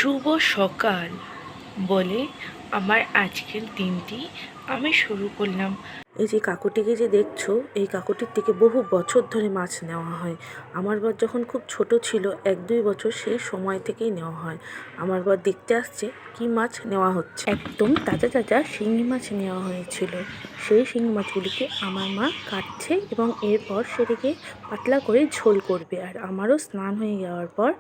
শুভ সকাল বলে আমার আজকের দিনটি আমি শুরু করলাম। এই যে কাকুটিকে যে দেখছো, এই কাকুটির থেকে বহু বছর ধরে মাছ নেওয়া হয়। আমার বর যখন খুব ছোট ছিল, 1-2 বছর, সেই সময় থেকেই নেওয়া হয়। আমার বর দেখতে আসছে কি মাছ নেওয়া হচ্ছে। একদম তাজা তাজা শিঙি মাছ নেওয়া হয়েছিল। সেই শিঙি মাছগুলিকে আমার মা কাটছে এবং এরপর সেটাকে পাতলা করে ঝোল করবে। আর আমারও স্নান হয়ে যাওয়ার পর,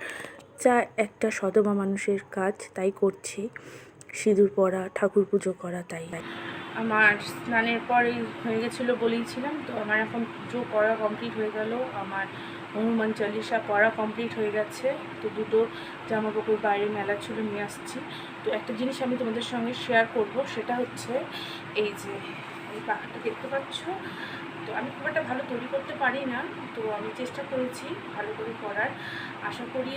যা একটা সধবা মানুষের কাজ, তাই করছি। সিঁদুর পরা, ঠাকুর পুজো করা, তাই। আমার স্নানের পরেই হয়ে গেছিলো বলেইছিলাম, তো আমার এখন পুজো করা কমপ্লিট হয়ে গেল। আমার হনুমান চালিশা পড়া কমপ্লিট হয়ে গেছে। তো দুটো জামা কাপড় বাইরে মেলা ছিল, নিয়ে আসছি। তো একটা জিনিস আমি তোমাদের সঙ্গে শেয়ার করব, সেটা হচ্ছে এই যে এই পাখাটা দেখতে পাচ্ছ। তো আমি খুব একটা ভালো তৈরি করতে পারি না, তো আমি চেষ্টা করেছি ভালো করে করার। আশা করি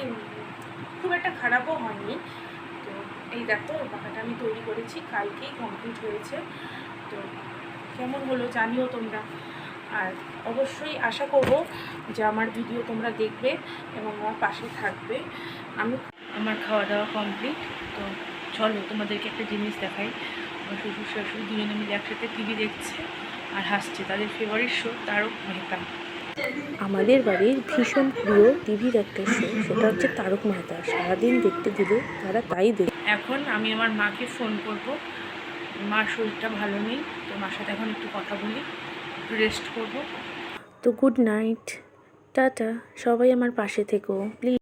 খুব একটা খারাপও হয়নি। তো এই দেখো, এই পাখাটা আমি তৈরি করেছি, কালকেই কমপ্লিট হয়েছে। তো কেমন হলো জানিও তোমরা। আর অবশ্যই আশা করব যে আমার ভিডিও তোমরা দেখবে এবং আমার পাশে থাকবে। আমার খাওয়া দাওয়া কমপ্লিট। তো চলো তোমাদেরকে একটা জিনিস দেখাই। আমার শ্বশুর শাশুড়ি দুজনে মিলে একসাথে টিভি দেখছে আর হাসছে। তাদের ফেভারিট শো তারক মেহতা। আমাদের বাড়ির ভীষণ প্রিয় টিভির একটা শো, সেটা হচ্ছে তারক মেহতা। সারাদিন দেখতে দিলে তারা তাই দেখে। এখন আমি আমার মাকে ফোন করব। মার শরীরটা ভালো নেই, তো মার সাথে এখন একটু কথা বলি, একটু রেস্ট করব। তো গুড নাইট, টাটা। সবাই আমার পাশে থেকো প্লিজ।